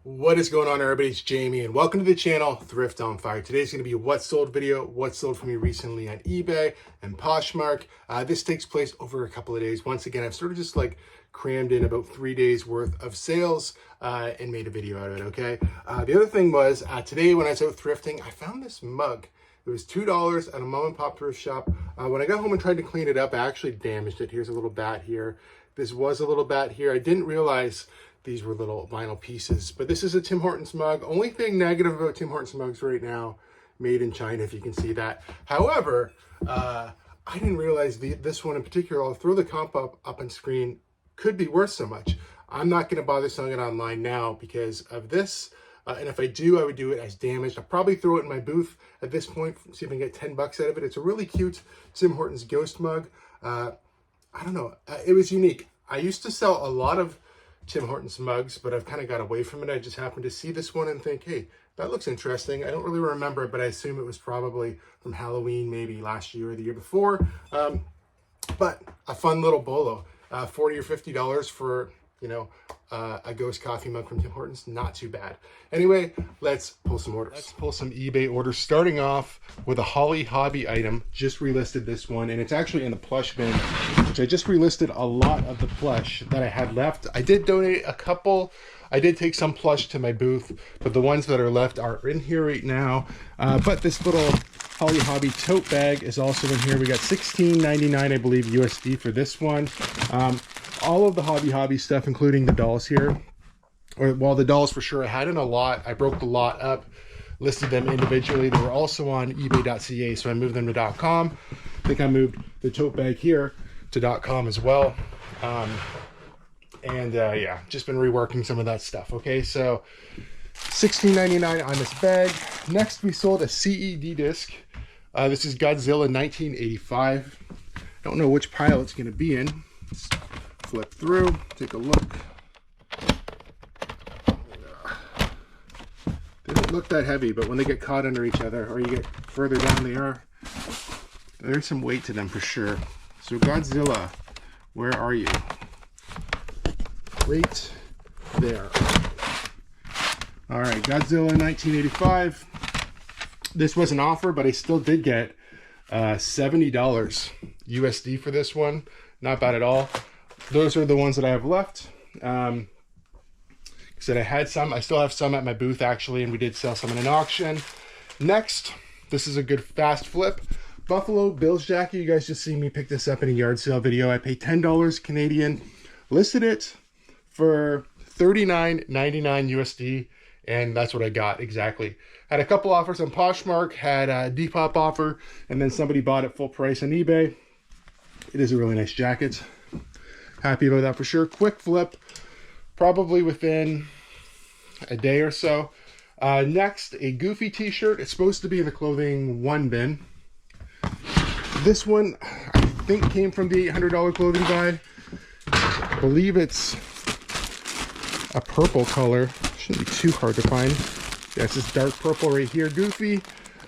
What is going on, everybody? It's Jamie, and welcome to the channel, Thrift on Fire. Today's going to be a what sold video, what sold for me recently on eBay and Poshmark. This takes place over a couple of days. Once again, I've sort of just like crammed in about 3 days worth of sales and made a video out of it, okay? The other thing was, today when I was out thrifting, I found this mug. It was $2 at a mom and pop thrift shop. When I got home and tried to clean it up, I actually damaged it. Here's a little bat here. This was a little bat here. I didn't realize these were little vinyl pieces, but this is a Tim Hortons mug. Only thing negative about Tim Hortons mugs right now, made in China, if you can see that. However, I didn't realize this one in particular, I'll throw the comp up on screen, could be worth so much. I'm not going to bother selling it online now because of this. And if I do, I would do it as damaged. I'll probably throw it in my booth at this point, see if I can get 10 bucks out of it. It's a really cute Tim Hortons ghost mug. I don't know. It was unique. I used to sell a lot of Tim Hortons mugs, but I've kind of got away from it. I just happened to see this one and think, hey, that looks interesting. I don't really remember it, but I assume it was probably from Halloween, maybe last year or the year before. But a fun little bolo, $40 or $50 for, you know, a ghost coffee mug from Tim Hortons. Not too bad. Anyway, let's pull some orders. Let's pull some eBay orders, starting off with a Holly Hobby item. Just relisted this one, and it's actually in the plush bin, which I just relisted a lot of the plush that I had left. I did donate a couple. I did take some plush to my booth, but the ones that are left are in here right now. But this little Holly Hobby tote bag is also in here. We got $16.99, I believe, USD for this one. All of the Hobby stuff, including the dolls here. Well, the dolls for sure. I had in a lot. I broke the lot up, listed them individually. They were also on eBay.ca, so I moved them to .com. I think I moved the tote bag here to .com as well. Yeah, just been reworking some of that stuff. Okay, so $16.99 on this bag. Next, we sold a CED disc. This is Godzilla 1985. Don't know which pile it's going to be in. Let's flip through, take a look. They don't look that heavy, but when they get caught under each other or you get further down, there's some weight to them for sure. So Godzilla, where are you? Right there. All right, Godzilla 1985. This was an offer, but I still did get $70 USD for this one. Not bad at all. Those are the ones that I have left. Said I had some. I still have some at my booth actually, and we did sell some in an auction. Next, this is a good fast flip. Buffalo Bills jacket. You guys just seen me pick this up in a yard sale video. I paid $10 Canadian. Listed it for $39.99 USD, and that's what I got exactly. Had a couple offers on Poshmark, had a Depop offer, and then somebody bought it full price on eBay. It is a really nice jacket. Happy about that for sure. Quick flip, probably within a day or so. Next, a Goofy t-shirt. It's supposed to be in the clothing one bin. This one, I think, came from the $800 clothing buy. I believe it's a purple color. Shouldn't be too hard to find. Yeah, it's this dark purple right here. Goofy.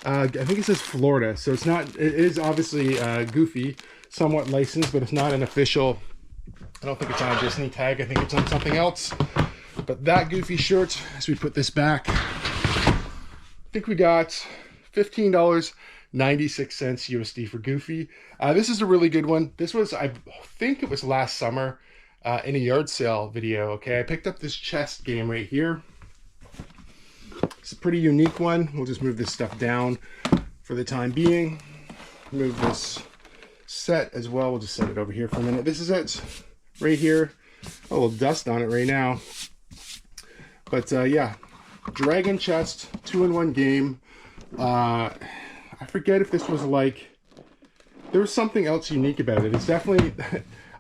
I think it says Florida, so it's not. It is obviously Goofy, somewhat licensed, but it's not an official. I don't think it's on a Disney tag. I think it's on something else. But that Goofy shirt, as we put this back, I think we got $15.96 USD for Goofy. This is a really good one. This was, I think it was last summer in a yard sale video. Okay, I picked up this chest game right here. It's a pretty unique one. We'll just move this stuff down for the time being. Move this set as well. We'll just set it over here for a minute. This is it right here. A little dust on it right now. But yeah, Dragon Chest 2-in-1 game. I forget if this was like, there was something else unique about it. It's definitely,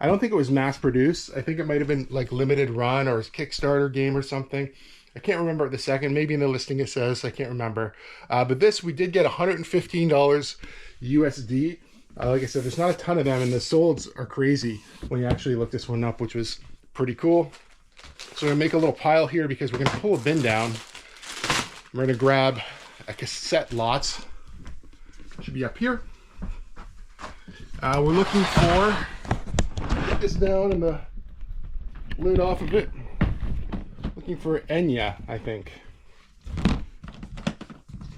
I don't think it was mass produced. I think it might have been like limited run or a Kickstarter game or something. I can't remember the second. Maybe in the listing it says, I can't remember. But this, we did get $115 USD. Like I said, there's not a ton of them, and the solds are crazy when you actually look this one up, which was pretty cool. So we're gonna make a little pile here because we're gonna pull a bin down. We're gonna grab a cassette lot. Should be up here. We're looking for, get this down and the lid off of it. Looking for Enya, I think.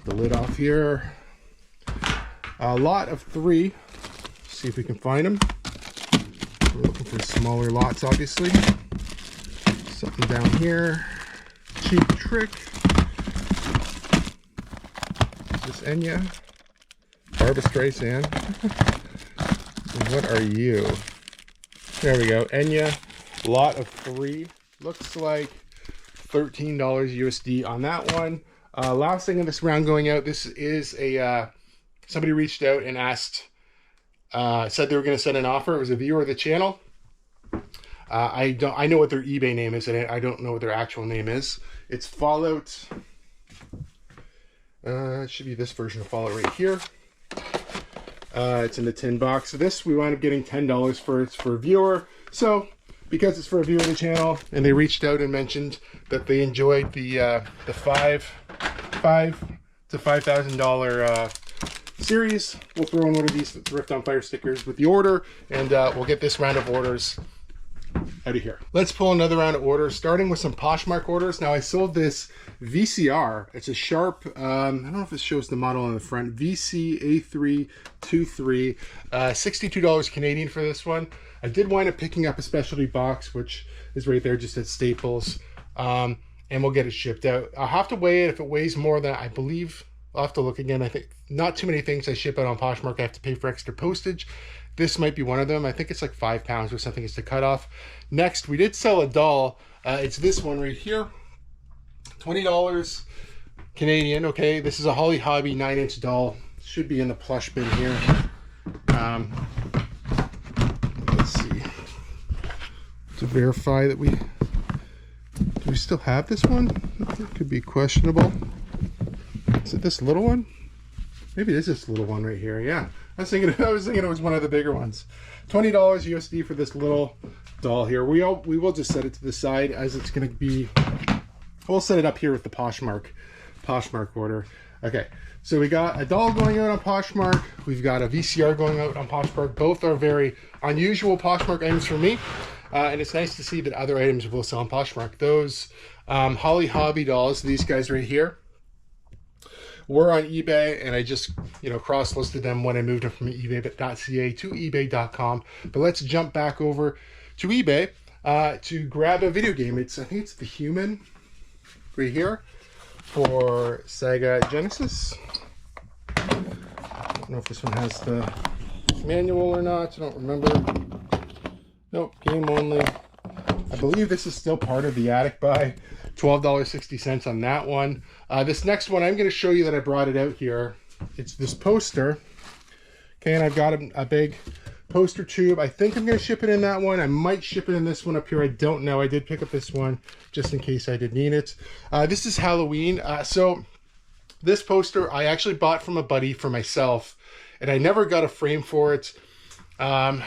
The lid off here. A lot of 3. See if we can find them. We're looking for smaller lots, obviously. Something down here. Cheap Trick. Is this Enya? Barbra Streisand. And what are you? There we go. Enya. Lot of 3. Looks like $13 USD on that one. Last thing in this round going out. This is a somebody reached out and asked, said they were going to send an offer. It was a viewer of the channel. I know what their eBay name is, and I don't know what their actual name is. It's Fallout. It should be this version of Fallout right here. It's in the tin box. So this we wound up getting $10 for. It's for a viewer. So because it's for a viewer of the channel, and they reached out and mentioned that they enjoyed the $5,000 to $5,000 series, we'll throw in one of these Thrift-Onfire stickers with the order, and we'll get this round of orders out of here. Let's pull another round of orders, starting with some Poshmark orders. Now I sold this VCR. It's a Sharp, I don't know if it shows the model on the front, VC-A323, $62 Canadian for this one. I did wind up picking up a specialty box, which is right there just at Staples, and we'll get it shipped out. I'll have to weigh it. If it weighs more than, I believe, I'll have to look again. I think not too many things I ship out on Poshmark I have to pay for extra postage. This might be one of them. I think it's like 5 pounds or something is the cutoff. Next, we did sell a doll. It's this one right here. $20 Canadian. Okay, this is a Holly Hobby 9-inch doll. Should be in the plush bin here. Let's see. To verify that do we still have this one? It could be questionable. Is it this little one? Maybe it is this little one right here. Yeah, I was thinking it was one of the bigger ones. $20 USD for this little doll here. We will just set it to the side, as it's going to be. We'll set it up here with the Poshmark order. Okay, so we got a doll going out on Poshmark. We've got a VCR going out on Poshmark. Both are very unusual Poshmark items for me, and it's nice to see that other items will sell on Poshmark. Those Holly Hobby dolls, these guys right here, were on eBay, and I just cross-listed them when I moved them from eBay.ca to ebay.com. But let's jump back over to eBay to grab a video game. I think it's The Human right here for Sega Genesis. I don't know if this one has the manual or not. I don't remember. Nope, game only. I believe this is still part of the attic buy. $12.60 on that one. This next one, I'm going to show you that I brought it out here. It's this poster. Okay, and I've got a big poster tube. I think I'm going to ship it in that one. I might ship it in this one up here. I don't know. I did pick up this one just in case I did need it. This is Halloween. So this poster I actually bought from a buddy for myself, and I never got a frame for it. And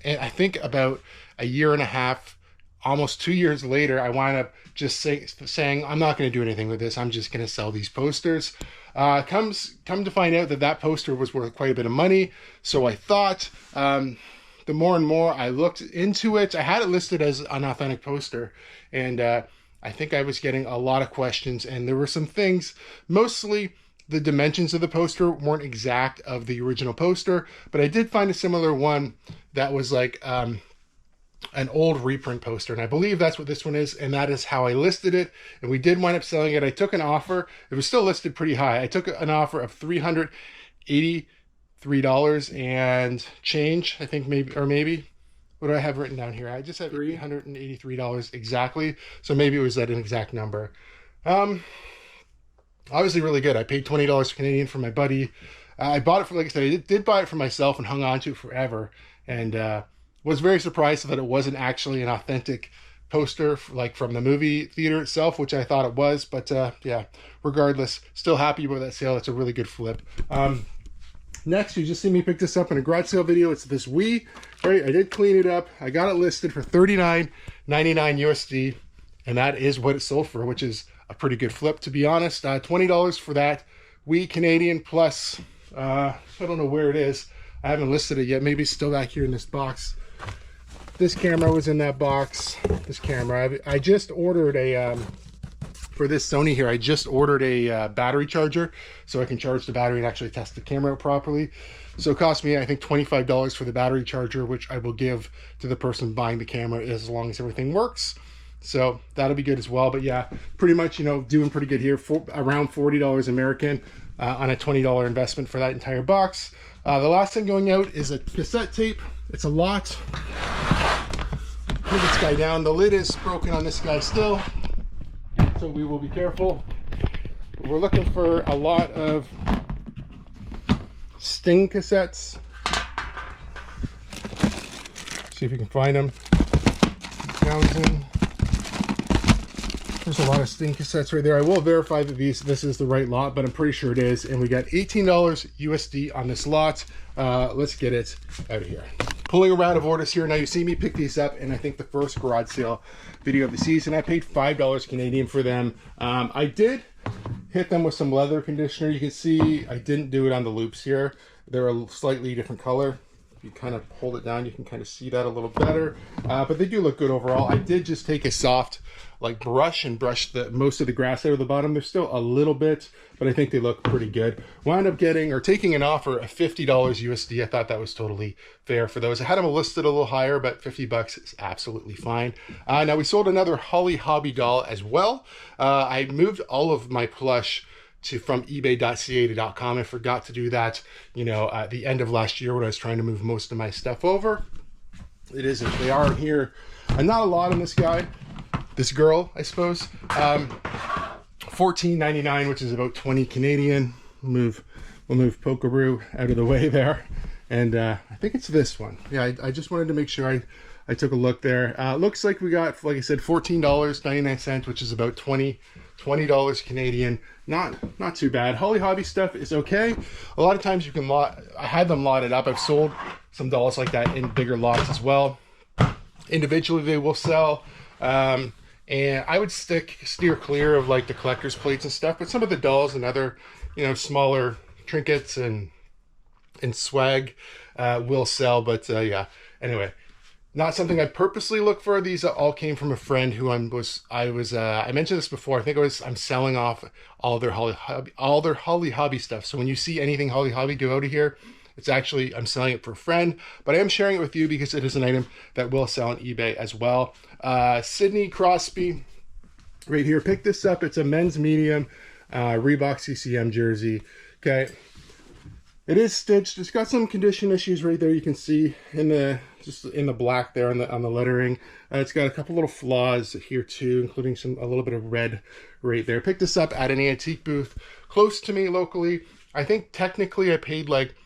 I think about a year and a half, almost 2 years later, I wound up just saying I'm not going to do anything with this. I'm just going to sell these posters. Come to find out that poster was worth quite a bit of money. So I thought, the more and more I looked into it, I had it listed as an authentic poster, and I think I was getting a lot of questions, and there were some things, mostly the dimensions of the poster weren't exact of the original poster, but I did find a similar one that was like an old reprint poster, and I believe that's what this one is, and that is how I listed it. And we did wind up selling it. I took an offer. It was still listed pretty high. I took an offer of $383 and change, I think, maybe what do I have written down here? I just had $383 exactly, so maybe it was at an exact number. Obviously really good. I paid $20 Canadian for my buddy. I bought it for, like I said, I did buy it for myself and hung on to it forever, and was very surprised that it wasn't actually an authentic poster like from the movie theater itself, which I thought it was. But yeah, regardless, still happy about that sale. It's a really good flip. Next, you just see me pick this up in a garage sale video. It's this Wii. Right, I did clean it up. I got it listed for $39.99 USD, and that is what it sold for, which is a pretty good flip, to be honest. $20 for that Wii Canadian plus, I don't know where it is. I haven't listed it yet. Maybe it's still back here in this box. This camera was in that box. This camera. I just ordered a for this Sony here, I just ordered a battery charger so I can charge the battery and actually test the camera out properly. So it cost me, I think, $25 for the battery charger, which I will give to the person buying the camera as long as everything works. So that'll be good as well. But yeah, pretty much, you know, doing pretty good here, for around $40 American on a $20 investment for that entire box. The last thing going out is a cassette tape. It's a lot. Put this guy down. The lid is broken on this guy still, so we will be careful. We're looking for a lot of Sting cassettes. See if we can find them. Townsend. There's a lot of Sting cassettes right there. I will verify that this is the right lot, but I'm pretty sure it is. And we got $18 USD on this lot. Let's get it out of here. Pulling a round of orders here. Now you see me pick these up, and I think the first garage sale video of the season, I paid $5 Canadian for them. I did hit them with some leather conditioner. You can see I didn't do it on the loops here. They're a slightly different color. If you kind of hold it down, you can kind of see that a little better. But they do look good overall. I did just take a soft brush and brush most of the grass out of the bottom. There's still a little bit, but I think they look pretty good. Wound up taking an offer of $50 USD. I thought that was totally fair for those. I had them listed a little higher, but $50 is absolutely fine. Now we sold another Holly Hobby doll as well. I moved all of my plush from ebay.ca to .com. I forgot to do that, you know, at the end of last year when I was trying to move most of my stuff over. They are here. Not a lot on this guy. This girl, I suppose. $14.99, which is about 20 Canadian. We'll move Pokeroo out of the way there. And I think it's this one. Yeah, I just wanted to make sure I took a look there. Looks like we got, like I said, $14.99, which is about $20 Canadian. Not too bad. Holly Hobby stuff is okay. A lot of times you can I had them lotted up. I've sold some dolls like that in bigger lots as well. Individually, they will sell. And I would steer clear of like the collector's plates and stuff, but some of the dolls and other, you know, smaller trinkets and swag will sell. But yeah, anyway, not something I purposely look for. These all came from a friend who I mentioned this before. I think I'm selling off all their Holly Hobby stuff. So when you see anything Holly Hobby go out of here, it's actually, I'm selling it for a friend, but I am sharing it with you because it is an item that will sell on eBay as well. Sydney Crosby right here. Pick this up. It's a men's medium Reebok CCM jersey. Okay. It is stitched. It's got some condition issues right there. You can see just in the black there on the lettering. It's got a couple little flaws here too, including a little bit of red right there. Picked this up at an antique booth close to me locally. I think technically I paid like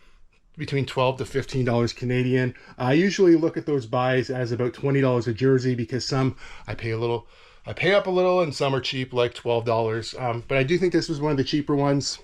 between $12 to $15 Canadian. I usually look at those buys as about $20 a jersey because some I pay up a little and some are cheap, like $12. But I do think this was one of the cheaper ones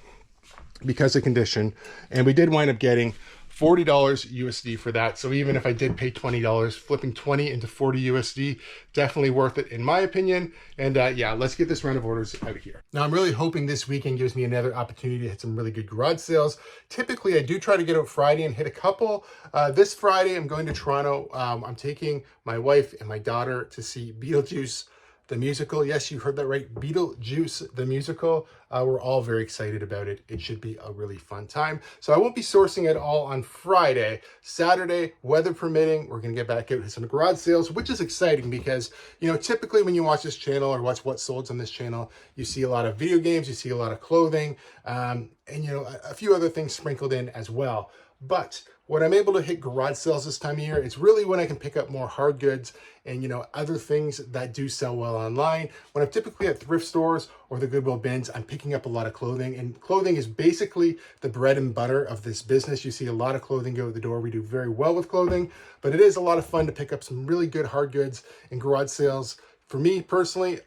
because of condition. And we did wind up getting $40 USD for that. So even if I did pay $20, flipping 20 into 40 USD, definitely worth it in my opinion. And yeah, let's get this round of orders out of here. Now I'm really hoping this weekend gives me another opportunity to hit some really good garage sales. Typically I do try to get out Friday and hit a couple. This Friday I'm going to Toronto. I'm taking my wife and my daughter to see Beetlejuice the musical. Yes, you heard that right. Beetlejuice the musical. We're all very excited about it. It should be a really fun time. So I won't be sourcing it all on Friday. Saturday, weather permitting, we're going to get back out to some garage sales, which is exciting because, you know, typically when you watch this channel or watch what solds on this channel, you see a lot of video games, you see a lot of clothing, and, you know, a few other things sprinkled in as well. But when I'm able to hit garage sales this time of year, it's really when I can pick up more hard goods and, you know, other things that do sell well online. When I'm typically at thrift stores or the Goodwill bins, I'm picking up a lot of clothing, and clothing is basically the bread and butter of this business. You see a lot of clothing go to the door. We do very well with clothing, but it is a lot of fun to pick up some really good hard goods in garage sales. For me personally,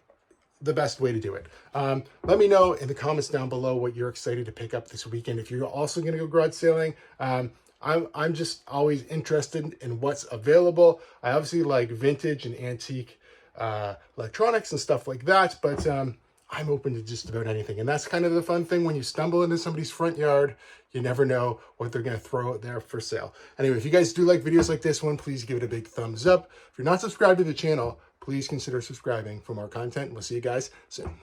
the best way to do it. Let me know in the comments down below what you're excited to pick up this weekend. If you're also going to go garage selling, I'm just always interested in what's available. I obviously like vintage and antique electronics and stuff like that, but I'm open to just about anything. And that's kind of the fun thing. When you stumble into somebody's front yard, you never know what they're going to throw out there for sale. Anyway, if you guys do like videos like this one, please give it a big thumbs up. If you're not subscribed to the channel, please consider subscribing for more content. We'll see you guys soon.